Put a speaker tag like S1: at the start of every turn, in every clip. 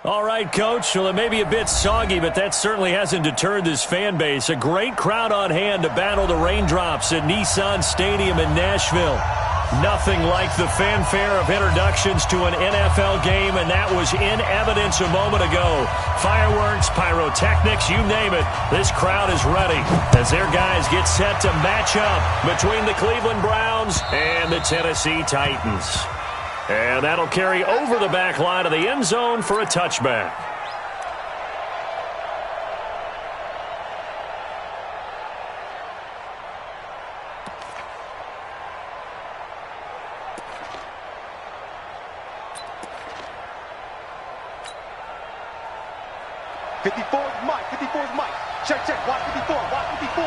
S1: All right, Coach. Well, it may be a bit soggy, but that certainly hasn't deterred this fan base. A great crowd on hand to battle the raindrops at Nissan Stadium in Nashville. Nothing like the fanfare of introductions to an NFL game, and that was in evidence a moment ago. Fireworks, pyrotechnics, you name it. This crowd is ready as their guys get set to match up between the Cleveland Browns and the Tennessee Titans. And that'll carry over the back line of the end zone for a touchback.
S2: Check, watch 54, watch 54.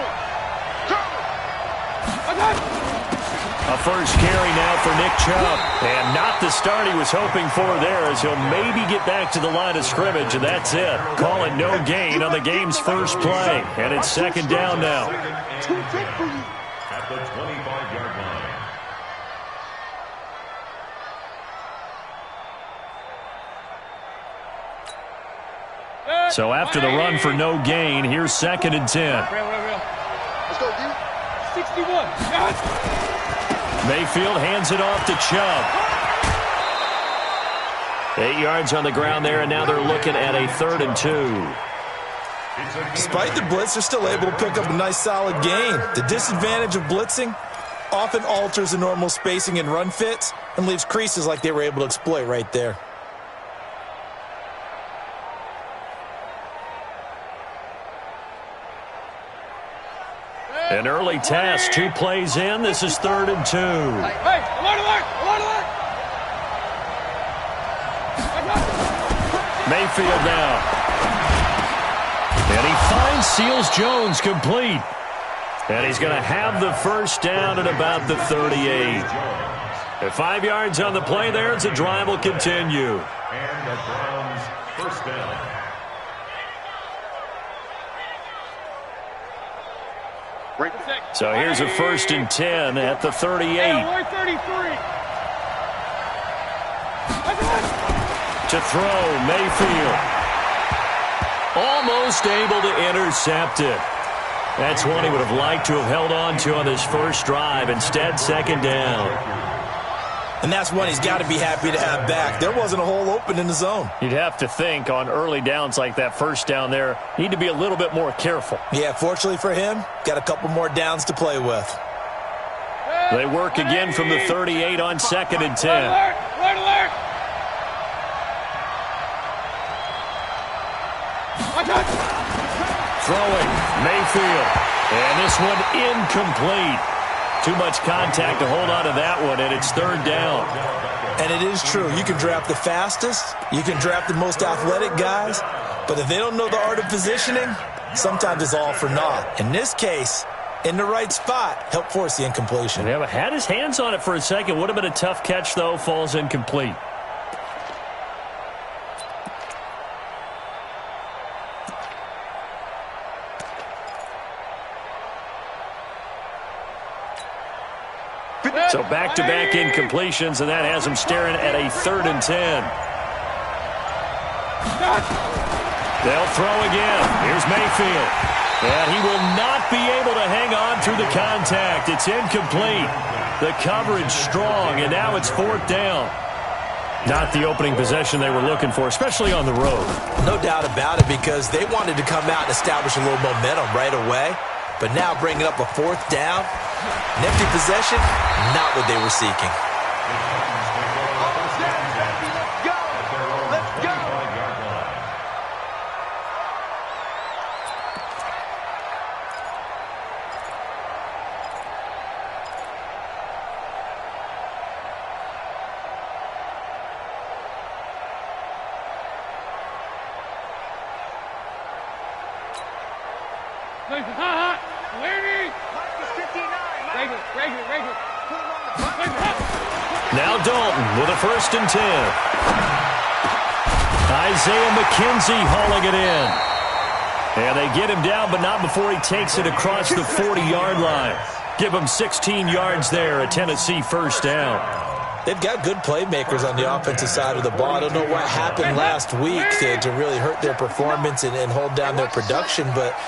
S1: A first carry now for Nick Chubb. And not the start he was hoping for there, as he'll maybe get back to the line of scrimmage, and that's it. Call it no gain on the game's first play. And it's second down now.
S3: At the 25-yard line.
S1: So after the run for no gain, here's second and 10.
S2: Let's go, dude. 61.
S1: Mayfield hands it off to Chubb. 8 yards on the ground there, and now they're looking at a 3rd and 2.
S4: Despite the blitz, they're still able to pick up a nice solid gain. The disadvantage of blitzing often alters the normal spacing and run fits and leaves creases like they were able to exploit right there.
S1: An early test, 2 plays in. This is 3rd and 2.
S2: Hey, alert!
S1: Mayfield now. And he finds Seals Jones complete. And he's going to have the first down at about the 38. At 5 yards on the play there, the drive will continue.
S3: And the Browns first down.
S1: So here's a 1st and 10 at the 38. To throw, Mayfield. Almost able to intercept it. That's one he would have liked to have held on to on his first drive. Instead, second down.
S4: And that's one he's got to be happy to have back. There wasn't a hole open in the zone.
S1: You'd have to think on early downs like that first down there, need to be a little bit more careful.
S4: Yeah, fortunately for him, got a couple more downs to play with.
S1: They work again from the 38 on 2nd and 10.
S2: Alert!
S1: Throwing, Mayfield. And this one incomplete. Too much contact to hold on to that one, and it's 3rd down.
S4: And it is true. You can draft the fastest. You can draft the most athletic guys. But if they don't know the art of positioning, sometimes it's all for naught. In this case, in the right spot, help force the incompletion.
S1: Yeah, but had his hands on it for a second. Would have been a tough catch, though. Falls incomplete. So back-to-back incompletions, and that has him staring at a 3rd and 10. They'll throw again. Here's Mayfield. And he will not be able to hang on through the contact. It's incomplete. The coverage strong, and now it's 4th down. Not the opening possession they were looking for, especially on the road.
S4: No doubt about it, because they wanted to come out and establish a little momentum right away. But now bringing up a 4th down, an empty possession, not what they were seeking.
S2: Let's go!
S1: Now Dalton with a 1st and 10. Isaiah McKenzie hauling it in. And they get him down, but not before he takes it across the 40-yard line. Give him 16 yards there, a Tennessee first down.
S4: They've got good playmakers on the offensive side of the ball. I don't know what happened last week to really hurt their performance and hold down their production, but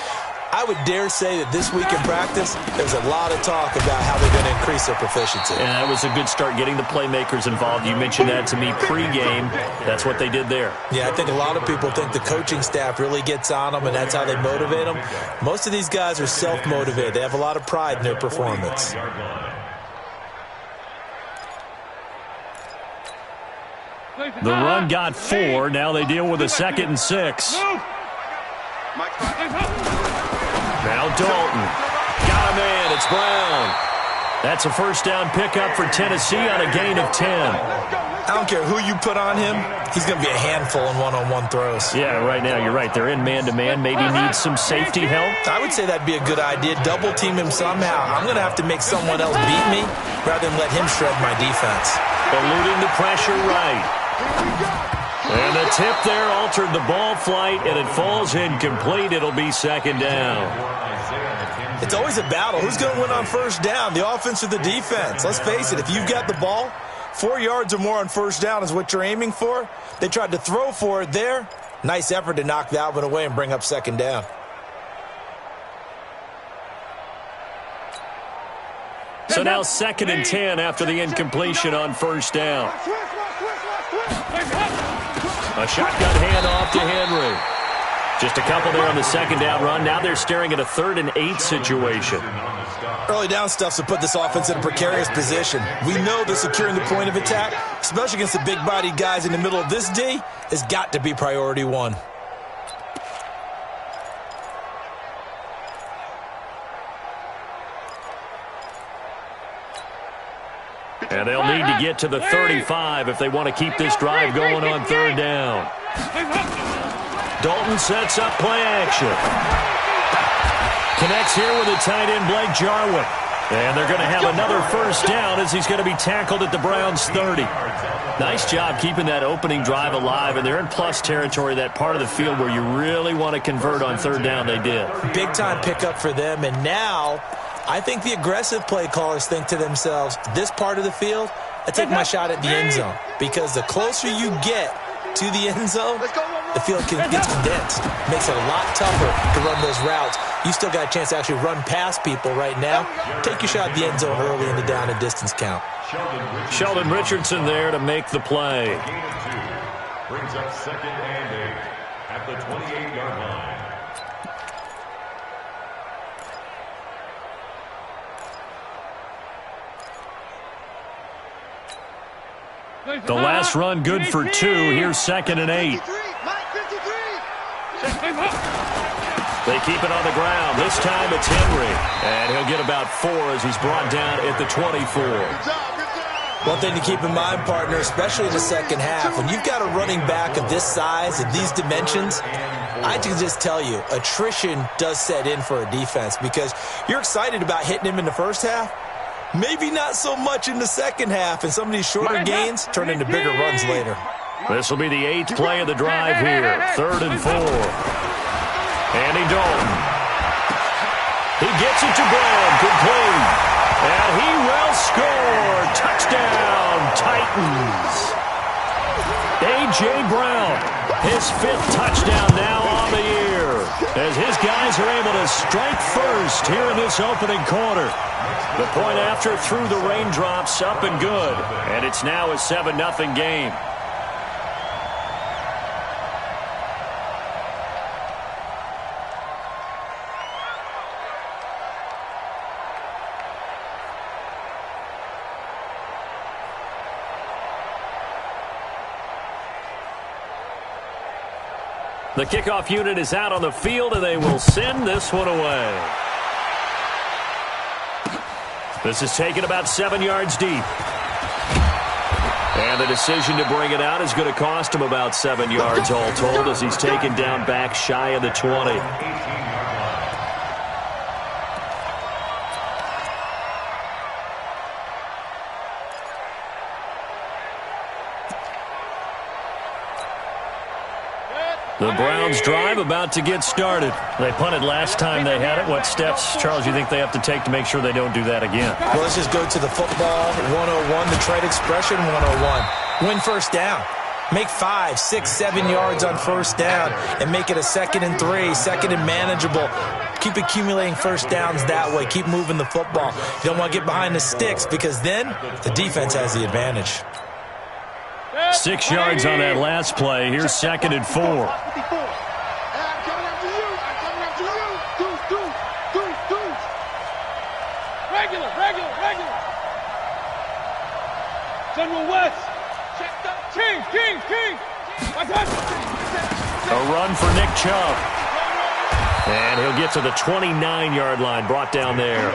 S4: I would dare say that this week in practice, there's a lot of talk about how they're going to increase their proficiency.
S1: And that was a good start, getting the playmakers involved. You mentioned that to me pregame. That's what they did there.
S4: Yeah, I think a lot of people think the coaching staff really gets on them, and that's how they motivate them. Most of these guys are self-motivated. They have a lot of pride in their performance.
S1: The run got 4. Now they deal with a 2nd and 6. Now Dalton. Got a man. It's Brown. That's a first down pickup for Tennessee on a gain of 10.
S4: I don't care who you put on him. He's going to be a handful in one-on-one throws.
S1: Yeah, right now you're right. They're in man-to-man. Maybe needs some safety help.
S4: I would say that'd be a good idea. Double team him somehow. I'm going to have to make someone else beat me rather than let him shred my defense.
S1: Eluding the pressure right. And the tip there altered the ball flight, and it falls incomplete. It'll be 2nd down.
S4: It's always a battle. Who's going to win on first down, the offense or the defense? Let's face it, if you've got the ball, 4 yards or more on first down is what you're aiming for. They tried to throw for it there. Nice effort to knock that one away and bring up 2nd down.
S1: So now 2nd and 10 after the incompletion on first down. A shotgun handoff to Henry. Just a couple there on the 2nd down run. Now they're staring at a 3rd and 8 situation.
S4: Early down stuff's to put this offense in a precarious position. We know that securing the point of attack, especially against the big-bodied guys in the middle of this D, has got to be priority 1.
S1: And they'll need to get to the 35 if they want to keep this drive going on 3rd down. Dalton sets up play action. Connects here with the tight end, Blake Jarwin. And they're going to have another first down as he's going to be tackled at the Browns' 30. Nice job keeping that opening drive alive, and they're in plus territory, that part of the field where you really want to convert on 3rd down. They did.
S4: Big-time pickup for them, and now I think the aggressive play callers think to themselves, this part of the field, I take my shot at the end zone. Because the closer you get to the end zone, the field gets condensed. Makes it a lot tougher to run those routes. You still got a chance to actually run past people right now. Take your shot at the end zone early in the down and distance count.
S1: Sheldon Richardson there to make the play.
S3: Brings up 2nd and 8 at the 28-yard line.
S1: The last run good for 2. Here's 2nd and 8. They keep it on the ground. This time it's Henry. And he'll get about 4 as he's brought down at the 24.
S4: One thing to keep in mind, partner, especially in the second half, when you've got a running back of this size and these dimensions, I can just tell you, attrition does set in for a defense because you're excited about hitting him in the first half. Maybe not so much in the second half, and some of these shorter gains turn into bigger runs later.
S1: This will be the 8th play of the drive here. 3rd and 4. Andy Dalton. He gets it to Brown, complete. And he will score. Touchdown, Titans. A.J. Brown, his 5th touchdown now on the year, as his guys are able to strike first here in this opening quarter. The point after through the raindrops, up and good. And it's now a 7-0 game. The kickoff unit is out on the field, and they will send this one away. This is taken about 7 yards deep. And the decision to bring it out is going to cost him about 7 yards all told as he's taken down back shy of the 20. The Browns drive about to get started. They punted last time they had it. What steps, Charles, you think they have to take to make sure they don't do that again?
S4: Well, let's just go to the football 101, the trade expression 101. Win first down. Make 5, 6, 7 yards on first down and make it a 2nd and 3, 2nd and manageable. Keep accumulating first downs that way. Keep moving the football. You don't want to get behind the sticks because then the defense has the advantage.
S1: 6 yards on that last play. Here's 2nd and 4.
S2: Regular. General West. King.
S1: A run for Nick Chubb. And he'll get to the 29-yard line, brought down there.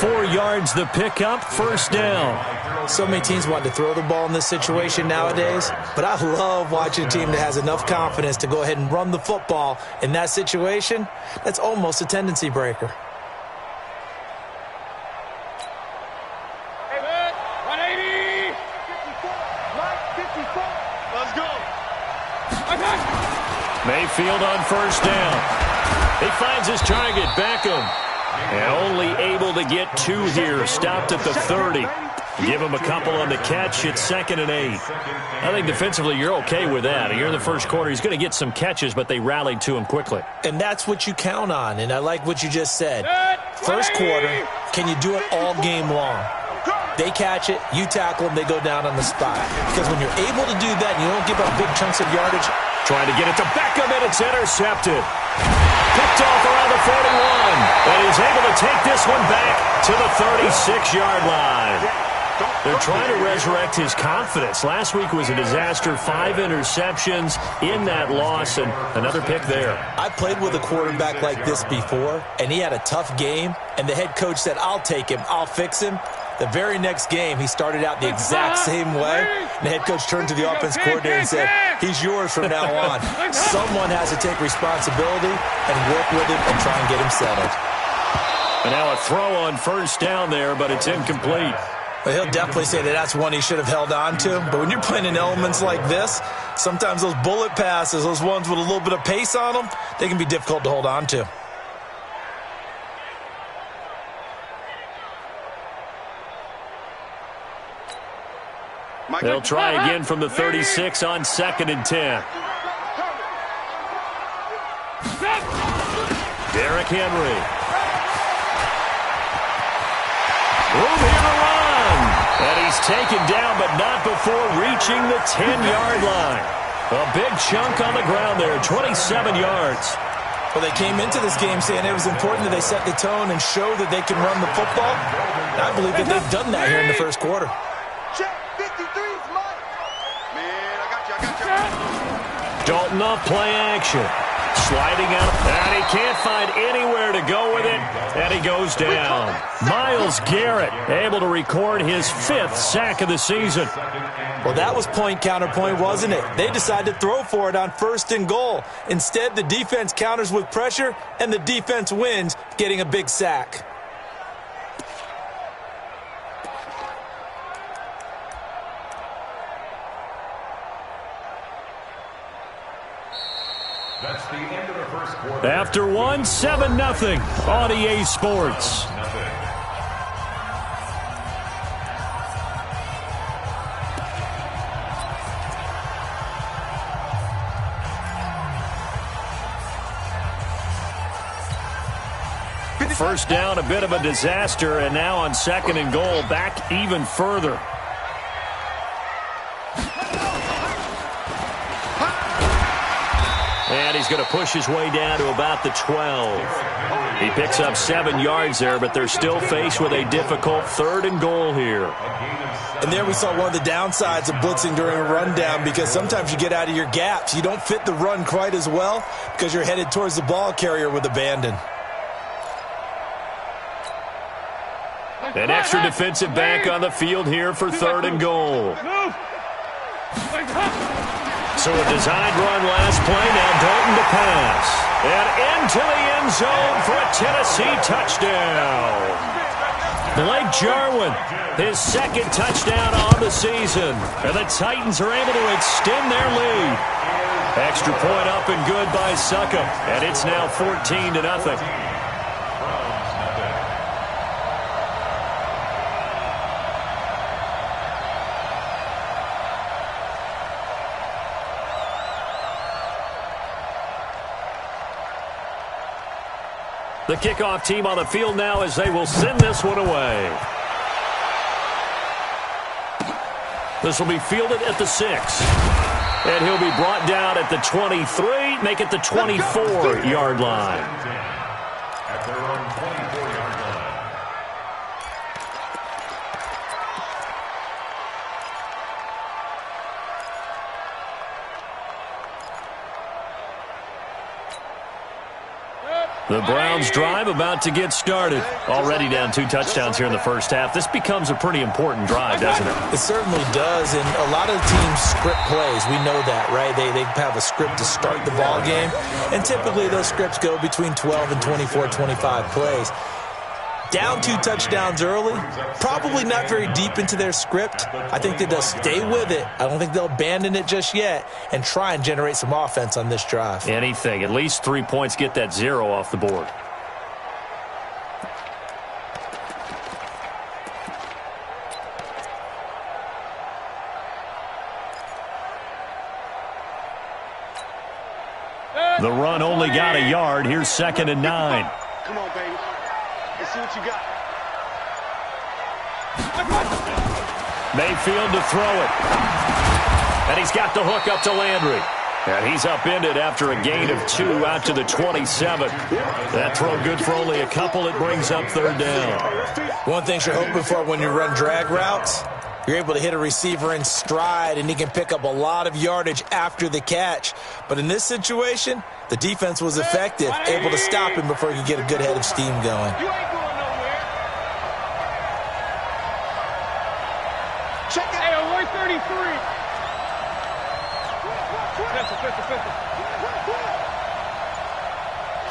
S1: 4 yards the pickup, first down.
S4: So many teams want to throw the ball in this situation nowadays, but I love watching a team that has enough confidence to go ahead and run the football in that situation. That's almost a tendency breaker.
S1: Mayfield on first down. He finds his target, Beckham. And only able to get 2 here. Stopped at the 30. Give him a couple on the catch. It's 2nd and 8. I think defensively you're okay with that. Here in the first quarter, he's going to get some catches, but they rallied to him quickly.
S4: And that's what you count on, and I like what you just said. First quarter, can you do it all game long? They catch it, you tackle them, they go down on the spot. Because when you're able to do that and you don't give up big chunks of yardage.
S1: Trying to get it to Beckham, and it's intercepted. Picked off around the 41. And he's able to take this one back to the 36-yard line. They're trying to resurrect his confidence. Last week was a disaster. 5 interceptions in that loss, and another pick there.
S4: I played with a quarterback like this before, and he had a tough game, and the head coach said, I'll take him, I'll fix him. The very next game, he started out the exact same way. And the head coach turned to the offense coordinator and said, he's yours from now on. Someone has to take responsibility and work with him and try and get him settled.
S1: And now a throw on first down there, but it's incomplete.
S4: Well, he'll definitely say that that's one he should have held on to. But when you're playing in elements like this, sometimes those bullet passes, those ones with a little bit of pace on them, they can be difficult to hold on to.
S1: They'll try again from the 36 on 2nd and 10. Derrick Henry. Room here to run. And he's taken down, but not before reaching the 10-yard line. A big chunk on the ground there, 27 yards.
S4: Well, they came into this game saying it was important that they set the tone and show that they can run the football. And I believe that they've done that here in the first quarter.
S1: Dalton off play action. Sliding out, and he can't find anywhere to go with it, and he goes down. Myles Garrett able to record his 5th sack of the season.
S4: Well, that was point counterpoint, wasn't it? They decided to throw for it on 1st and goal. Instead, the defense counters with pressure, and the defense wins, getting a big sack.
S3: That's the end of the first quarter.
S1: After 1, 7-0 on EA Sports. First down, a bit of a disaster, and now on 2nd and goal, back even further. And he's going to push his way down to about the 12. He picks up 7 yards there, but they're still faced with a difficult 3rd and goal here.
S4: And there we saw one of the downsides of blitzing during a rundown, because sometimes you get out of your gaps. You don't fit the run quite as well because you're headed towards the ball carrier with abandon.
S1: An extra defensive back on the field here for 3rd and goal. So a designed run last play, now Dalton to pass. And into the end zone for a Tennessee touchdown. Blake Jarwin, his second touchdown on the season. And the Titans are able to extend their lead. Extra point up and good by Succop. And it's now 14-0. The kickoff team on the field now as they will send this one away. This will be fielded at the 6. And he'll be brought down at the 23, make it the 24-yard line.
S3: At their own 24-yard line.
S1: The Browns drive about to get started. Already down 2 touchdowns here in the first half. This becomes a pretty important drive, doesn't it?
S4: It certainly does, and a lot of the teams script plays. We know that, right? They have a script to start the ball game, and typically those scripts go between 12 and 24, 25 plays. Down 2 touchdowns early, probably not very deep into their script. I think they'll stay with it. I don't think they'll abandon it just yet and try and generate some offense on this drive.
S1: Anything. At least 3 points, get that 0 off the board. The run only got a yard. Here's 2nd and 9.
S2: Come on, baby. Let's see what you got.
S1: Mayfield to throw it. And he's got the hook up to Landry. And he's upended after a gain of 2 out to the 27. That throw good for only a couple. It brings up 3rd down.
S4: One thing you're hoping for when you run drag routes, you're able to hit a receiver in stride, and he can pick up a lot of yardage after the catch. But in this situation, the defense was effective, able to stop him before he could get a good head of steam going.
S2: You ain't going nowhere. Check it. Hey, on 133. Pistol.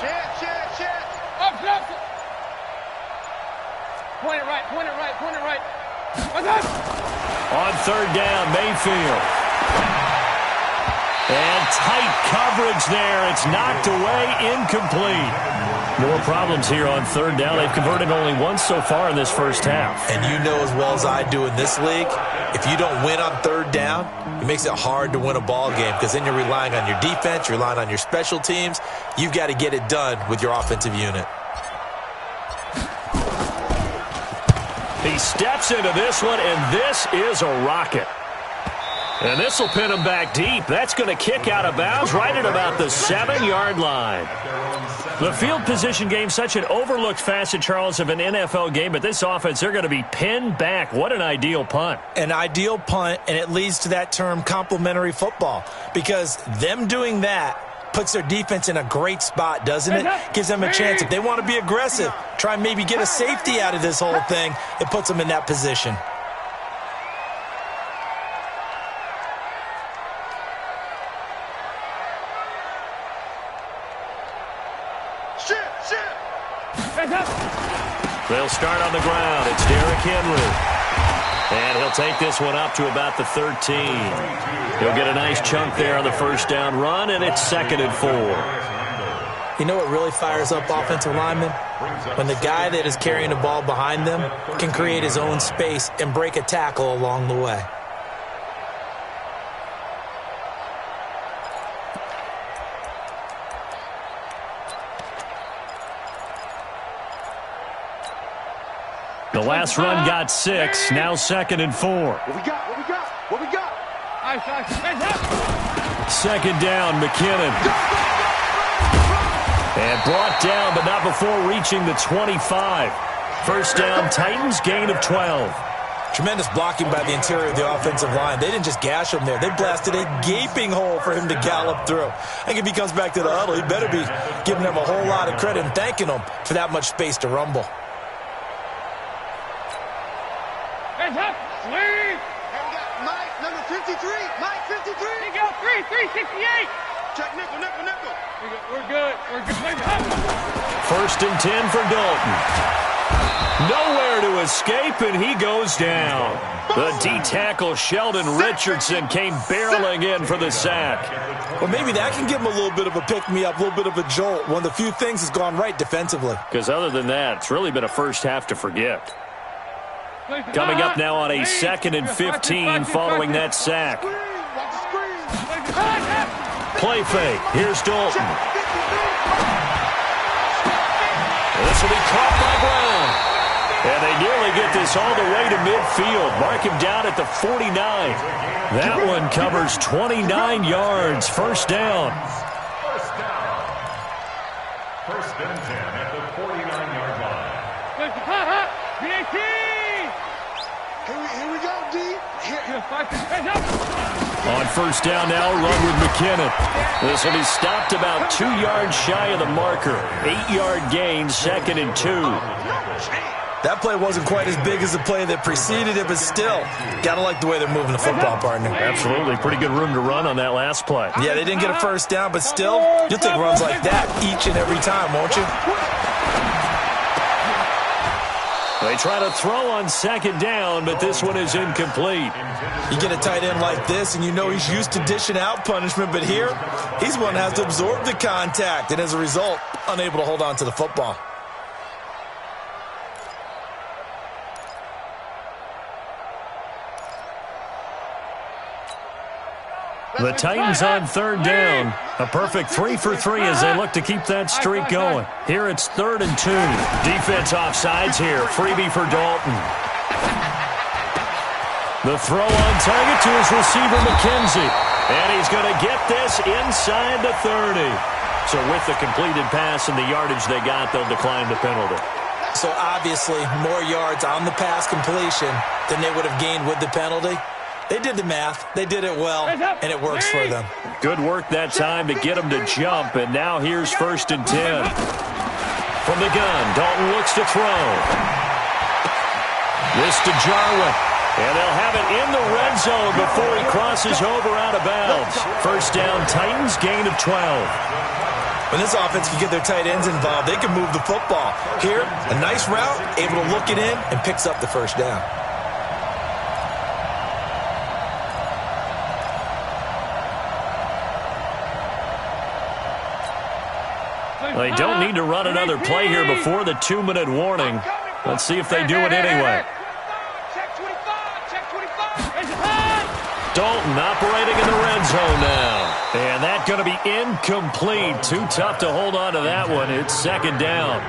S2: Chance. Up. Point it right.
S1: On 3rd down, Mayfield. And tight coverage there. It's knocked away, incomplete. More problems here on 3rd down. They've converted only once so far in this first half.
S4: And you know as well as I do in this league, if you don't win on 3rd down, it makes it hard to win a ball game because then you're relying on your defense, you're relying on your special teams. You've got to get it done with your offensive unit.
S1: He steps into this one, and this is a rocket. And this will pin him back deep. That's going to kick out of bounds right at about the 7-yard line. The field position game, such an overlooked facet, Charles, of an NFL game, but this offense, they're going to be pinned back. What an ideal punt.
S4: An ideal punt, and it leads to that term complementary football, because them doing that puts their defense in a great spot, doesn't it? Gives them a chance. If they want to be aggressive, try and maybe get a safety out of this whole thing, it puts them in that position.
S1: They'll start on the ground. It's Derrick Henry. And he'll take this one up to about the 13. He'll get a nice chunk there on the 1st down run, and it's 2nd and 4.
S4: You know what really fires up offensive linemen? When the guy that is carrying the ball behind them can create his own space and break a tackle along the way.
S1: The last run got 6, now 2nd and 4.
S2: What we got? Nice.
S1: 2nd down, McKinnon. And brought down, but not before reaching the 25. 1st down, Titans, gain of 12.
S4: Tremendous blocking by the interior of the offensive line. They didn't just gash him there. They blasted a gaping hole for him to gallop through. I think if he comes back to the huddle, he better be giving them a whole lot of credit and thanking them for that much space to rumble.
S2: Hands up. Swing. And we got Mike, number 53. Mike, 53. He got 368. Check nickel, nickel, nickel. We're good. We're good.
S1: First and 10 for Dalton. Nowhere to escape, and he goes down. The D-tackle Sheldon Richardson came barreling in for the sack.
S4: Well, maybe that can give him a little bit of a pick-me-up, a little bit of a jolt. One of the few things has gone right defensively.
S1: Because other than that, it's really been a first half to forget. Coming up now on a 2nd and 15 following that sack. Play fake. Here's Dalton. This will be caught by Brown. And they nearly get this all the way to midfield. Mark him down at the 49. That one covers 29 yards. First down.
S3: First and 10 at the 49-yard line.
S2: Here we go, D.
S1: On first down now, run with McKinnon. This will be stopped about 2 yards shy of the marker. 8-yard gain, 2nd and 2.
S4: That play wasn't quite as big as the play that preceded it, but still, gotta like the way they're moving the football, partner.
S1: Absolutely. Pretty good room to run on that last play.
S4: Yeah, they didn't get a first down, but still, you'll take runs like that each and every time, won't you?
S1: They try to throw on 2nd down, but this one is incomplete.
S4: You get a tight end like this, and you know he's used to dishing out punishment, but here, he's one that has to absorb the contact, and as a result, unable to hold on to the football.
S1: The Titans on 3rd down. A perfect 3 for 3 as they look to keep that streak going. Here it's 3rd and 2. Defense offsides here. Freebie for Dalton. The throw on target to his receiver, McKenzie. And he's going to get this inside the 30. So with the completed pass and the yardage they got, they'll decline the penalty.
S4: So obviously, more yards on the pass completion than they would have gained with the penalty. They did the math. They did it well, and it works for them.
S1: Good work that time to get them to jump, and now here's 1st and 10. From the gun, Dalton looks to throw. This to Jarwin, and they'll have it in the red zone before he crosses over out of bounds. First down, Titans, gain of 12.
S4: When this offense can get their tight ends involved, they can move the football. Here, a nice route, able to look it in, and picks up the first down.
S1: They don't need to run another play here before the 2-minute warning. Let's see if they do it anyway. Dalton operating in the red zone now. And that's going to be incomplete. Too tough to hold on to that one. It's 2nd down.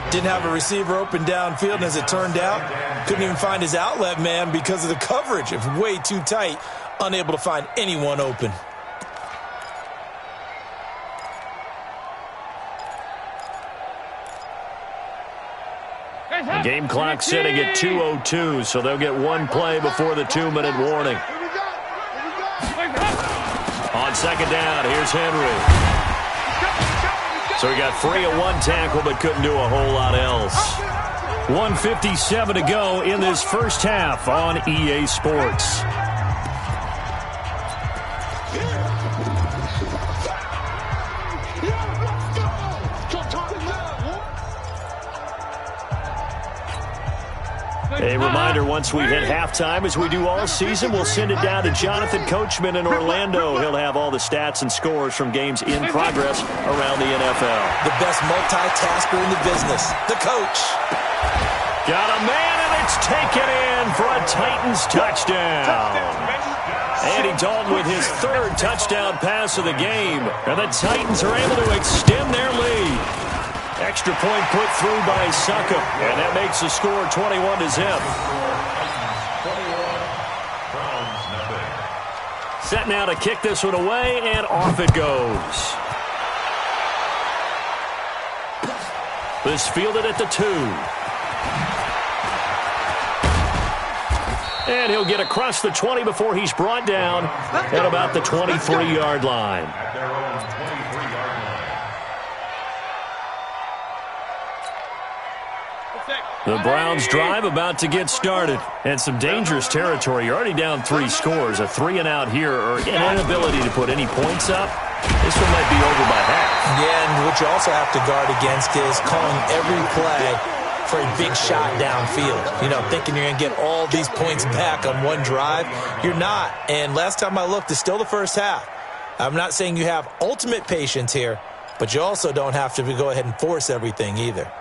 S4: Didn't have a receiver open downfield, and as it turned out, couldn't even find his outlet man because of the coverage. It was way too tight, unable to find anyone open.
S1: The game clock sitting at 2:02, so they'll get one play before the 2-minute warning. On 2nd down, here's Henry. So he got free of one tackle but couldn't do a whole lot else. 1:57 to go in this first half on EA Sports. A reminder, once we hit halftime, as we do all season, we'll send it down to Jonathan Coachman in Orlando. He'll have all the stats and scores from games in progress around the NFL.
S4: The best multitasker in the business, the coach.
S1: Got a man, and it's taken in for a Titans touchdown. Andy Dalton with his 3rd touchdown pass of the game. And the Titans are able to extend their lead. Extra point put through by Suckup, and that makes the score 21-0. Set now to kick this one away, and off it goes. This fielded at the 2. And he'll get across the 20 before he's brought down at about the 23-yard line.
S3: At their own 23-yard line.
S1: The Browns drive about to get started. And some dangerous territory. You're already down 3 scores. A 3-and-out here or an inability to put any points up. This one might be over by half.
S4: Yeah, and what you also have to guard against is calling every play for a big shot downfield. You know, thinking you're going to get all these points back on one drive. You're not. And last time I looked, it's still the first half. I'm not saying you have ultimate patience here, but you also don't have to go ahead and force everything either.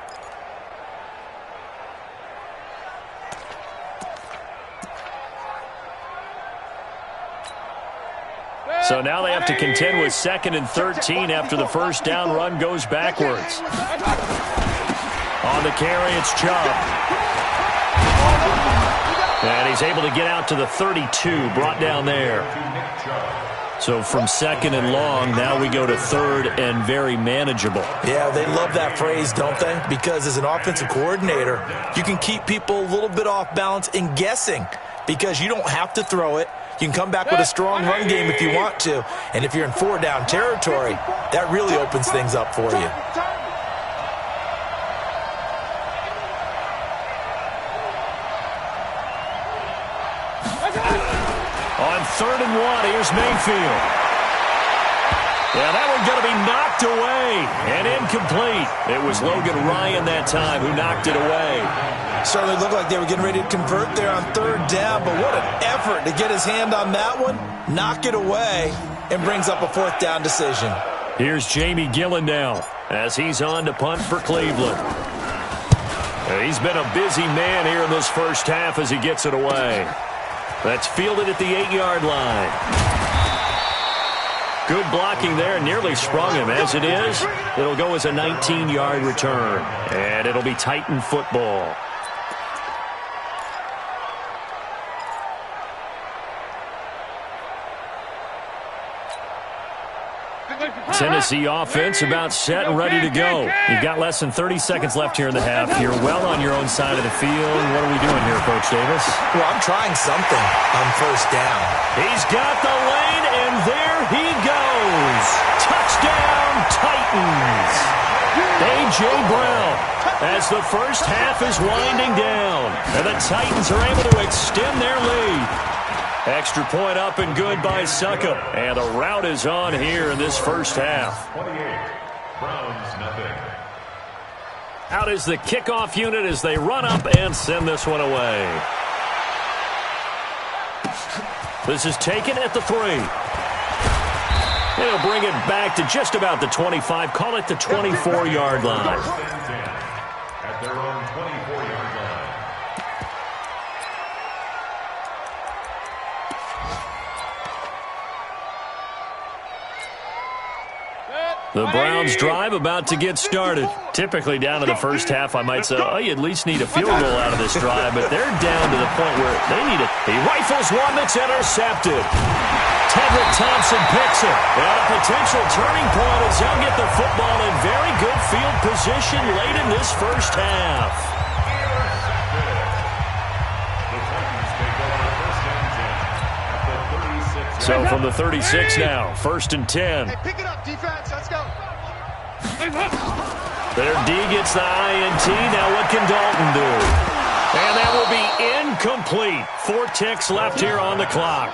S1: So now they have to contend with 2nd and 13 after the first down run goes backwards. On the carry, it's Chubb. And he's able to get out to the 32, brought down there. So from 2nd and long, now we go to 3rd and very manageable.
S4: Yeah, they love that phrase, don't they? Because as an offensive coordinator, you can keep people a little bit off balance and guessing because you don't have to throw it. You can come back with a strong run game if you want to. And if you're in 4-down territory, that really opens things up for you.
S1: On 3rd and 1, here's Mayfield. Yeah, that one's going to be knocked away and incomplete. It was Logan Ryan that time who knocked it away.
S4: Certainly looked like they were getting ready to convert there on 3rd down, but what an effort to get his hand on that one, knock it away, and brings up a 4th down decision.
S1: Here's Jamie Gillen now as he's on to punt for Cleveland. He's been a busy man here in this first half as he gets it away. That's fielded at the 8-yard line. Good blocking there, nearly sprung him. As it is, it'll go as a 19-yard return, and it'll be Titan football. Tennessee offense about set and ready to go. You've got less than 30 seconds left here in the half. You're well on your own side of the field. What are we doing here, Coach Davis?
S4: Well, I'm trying something on 1st down.
S1: He's got the lane, and there he goes. Touchdown, Titans. A.J. Brown as the first half is winding down. And the Titans are able to extend their lead. Extra point up and good by Succop. And the rout is on here in this first half.
S3: 28, Browns nothing.
S1: Out is the kickoff unit as they run up and send this one away. This is taken at the 3. They'll bring it back to just about the 25. Call it the 24-yard line.
S3: At their own 24-yard line.
S1: The Browns drive about to get started. Typically down to the first half, I might say, oh, you at least need a field goal out of this drive, but they're down to the point where they need it. He rifles one that's intercepted. Tedrick Thompson picks it. And a potential turning point as they'll get the football in very good field position late in this first half. So from the 36 now, 1st and 10.
S2: Hey, pick it up, defense. Let's go.
S1: Their D gets the INT. Now what can Dalton do? And that will be incomplete. 4 ticks left here on the clock.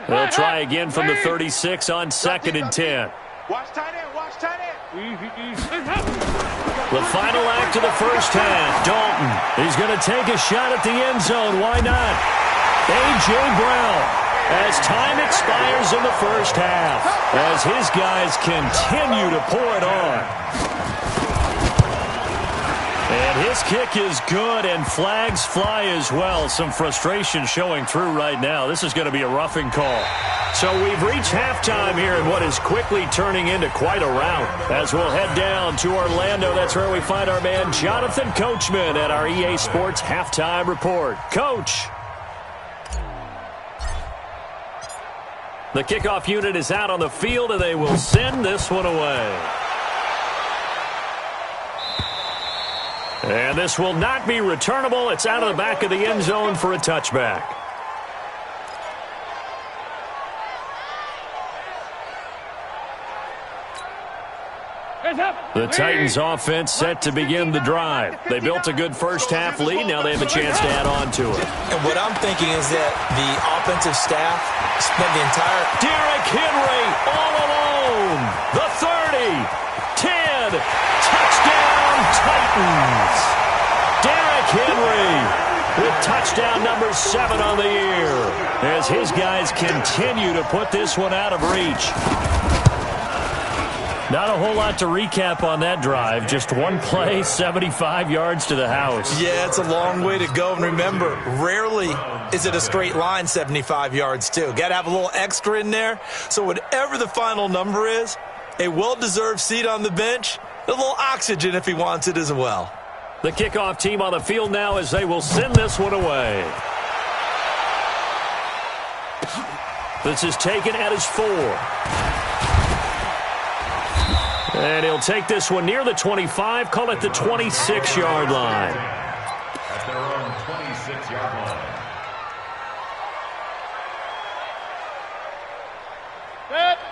S1: They'll try again from the 36 on 2nd and 10.
S2: Watch tight end. Watch tight end.
S1: The final act of the first half. Dalton, he's going to take a shot at the end zone. Why not? A.J. Brown, as time expires in the first half, as his guys continue to pour it on. And his kick is good, and flags fly as well. Some frustration showing through right now. This is going to be a roughing call. So we've reached halftime here in what is quickly turning into quite a rout. As we'll head down to Orlando, that's where we find our man Jonathan Coachman at our EA Sports Halftime Report. Coach. The kickoff unit is out on the field, and they will send this one away. And this will not be returnable. It's out of the back of the end zone for a touchback. The Titans offense set to begin the drive. They built a good first half lead. Now they have a chance to add on to it.
S4: And what I'm thinking is that the offensive staff spent the entire...
S1: Derrick Henry all alone. The 30, 10, touchdown Titans. Derrick Henry with touchdown number 7 on the year as his guys continue to put this one out of reach. Not a whole lot to recap on that drive. Just one play, 75 yards to the house.
S4: Yeah, it's a long way to go. And remember, rarely is it a straight line 75 yards, too. Got to have a little extra in there. So whatever the final number is, a well-deserved seat on the bench, a little oxygen if he wants it as well.
S1: The kickoff team on the field now as they will send this one away. This is taken at his 4. And he'll take this one near the 25, call it the 26-yard line.
S3: At their own 26-yard line.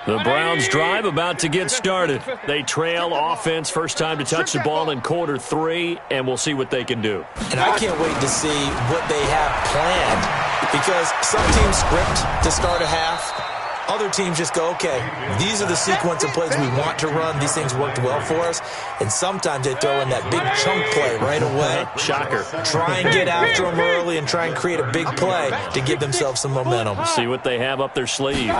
S1: The Browns drive about to get started. They trail offense, first time to touch the ball in quarter 3, and we'll see what they can do.
S4: And I can't wait to see what they have planned, because some teams script to start a half. Other teams just go, okay, these are the sequence of plays we want to run. These things worked well for us. And sometimes they throw in that big chunk play right away.
S1: Shocker.
S4: Try and get after them early and try and create a big play to give themselves some momentum.
S1: See what they have up their sleeve.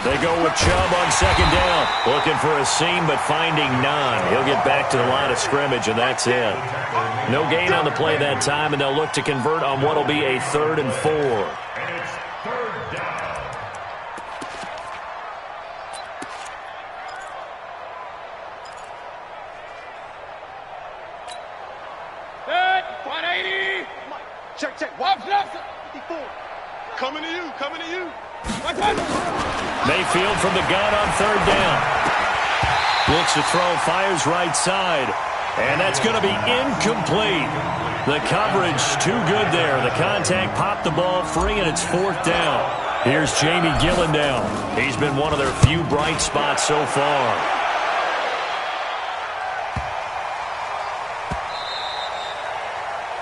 S1: They go with Chubb on second down. Looking for a seam, but finding none. He'll get back to the line of scrimmage, and that's it. No gain on the play that time, and they'll look to convert on what will be a 3rd and 4.
S3: And it's 3rd down.
S2: Check. Watch left. 54. Coming to you.
S1: Mayfield from the gun on 3rd down. Looks to throw, fires right side. And that's going to be incomplete. The coverage too good there. The contact popped the ball free, and it's 4th down. Here's Jamie Gillendown. He's been one of their few bright spots so far.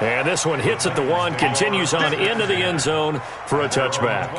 S1: And this one hits at the 1, continues on into the end zone for a touchback.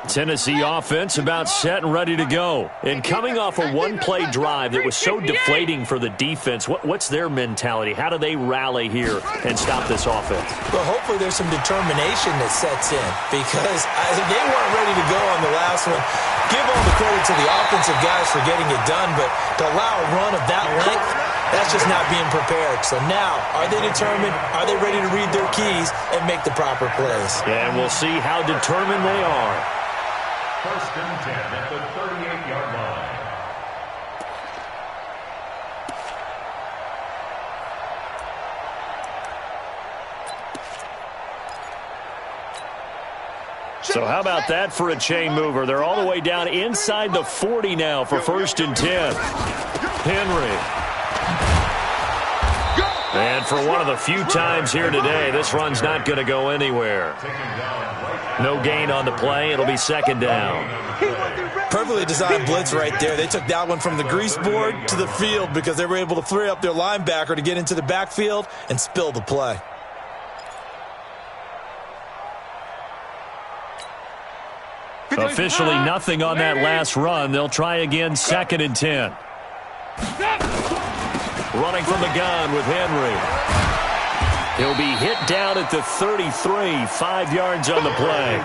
S1: Tennessee offense about set and ready to go. And coming off a one-play drive that was so deflating for the defense, what's their mentality? How do they rally here and stop this offense?
S4: Well, hopefully there's some determination that sets in, because they weren't ready to go on the last one. Give all the credit to the offensive guys for getting it done, but to allow a run of that length, that's just not being prepared. So now, are they determined? Are they ready to read their keys and make the proper plays?
S1: And we'll see how determined they are.
S3: 1st and 10 at the 38-yard line.
S1: So how about that for a chain mover? They're all the way down inside the 40 now for 1st and 10. Henry. And for one of the few times here today, this run's not going to go anywhere. No gain on the play. It'll be 2nd down.
S4: Perfectly designed blitz right there. They took that one from the grease board to the field because they were able to free up their linebacker to get into the backfield and spill the play.
S1: Officially nothing on that last run. They'll try again, 2nd and 10. Running from the gun with Henry. He'll be hit down at the 33, 5 yards on the play.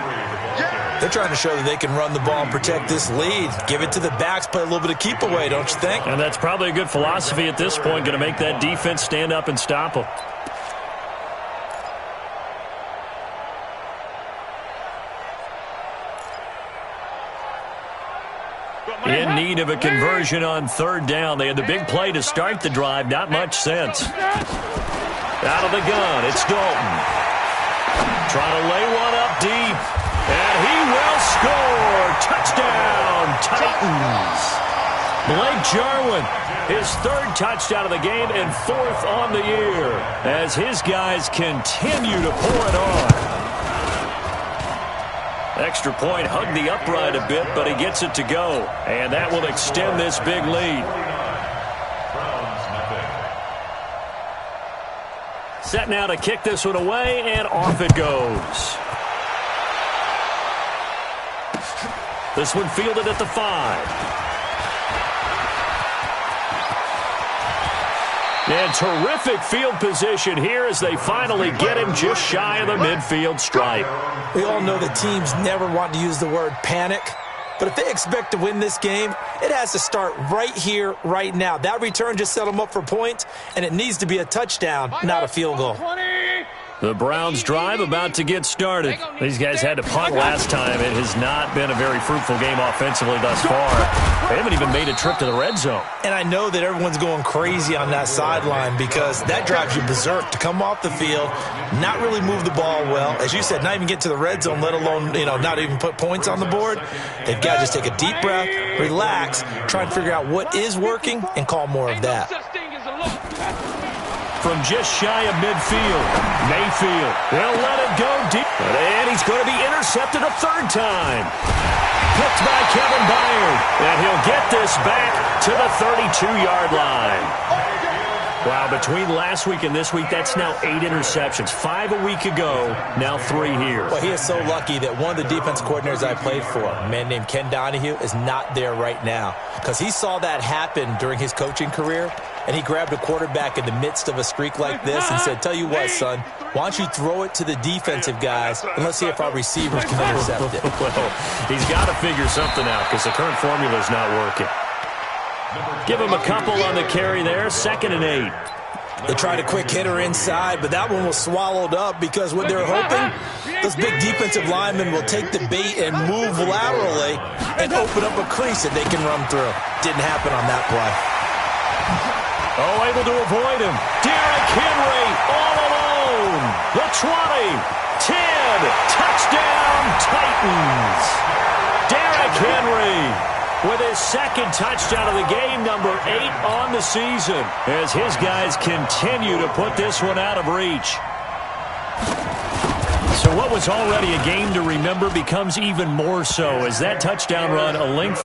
S4: They're trying to show that they can run the ball and protect this lead. Give it to the backs, play a little bit of keep away, don't you think?
S1: And that's probably a good philosophy at this point, going to make that defense stand up and stop them. In need of a conversion on 3rd down. They had the big play to start the drive. Not much sense. Out of the gun, it's Dalton. Trying to lay one up deep. And he will score. Touchdown, Titans. Blake Jarwin, his third touchdown of the game and fourth on the year as his guys continue to pour it on. Extra point hugged the upright a bit, but he gets it to go. And that will extend this big lead. Set now to kick this one away, and off it goes. This one fielded at the 5. And terrific field position here as they finally get him just shy of the midfield stripe.
S4: We all know that teams never want to use the word panic, but if they expect to win this game, it has to start right here, right now. That return just set them up for points, and it needs to be a touchdown, not a field goal.
S1: The Browns drive about to get started. These guys had to punt last time. It has not been a very fruitful game offensively thus far. They haven't even made a trip to the red zone.
S4: And I know that everyone's going crazy on that sideline because that drives you berserk to come off the field, not really move the ball well. As you said, not even get to the red zone, let alone, not even put points on the board. They've got to just take a deep breath, relax, try and figure out what is working, and call more of that.
S1: From just shy of midfield, Mayfield, they'll let it go deep. And he's going to be intercepted a third time. Picked by Kevin Byard. And he'll get this back to the 32-yard line. Wow, between last week and this week, that's now 8 interceptions. 5 a week ago, now 3 here.
S4: Well, he is so lucky that one of the defense coordinators I played for, a man named Ken Donahue, is not there right now. Because he saw that happen during his coaching career, and he grabbed a quarterback in the midst of a streak like this and said, tell you what, son, why don't you throw it to the defensive guys, and let's see if our receivers can intercept it.
S1: Well, he's got to figure something out because the current formula is not working. Give him a couple on the carry there, 2nd and 8.
S4: They tried a quick hitter inside, but that one was swallowed up because what they're hoping, those big defensive linemen will take the bait and move laterally and open up a crease that they can run through. Didn't happen on that play.
S1: Oh, able to avoid him. Derrick Henry all alone. The 20, 10, touchdown Titans. Derrick Henry with his 2nd touchdown of the game, number 8 on the season, as his guys continue to put this one out of reach. So what was already a game to remember becomes even more so as that touchdown run a length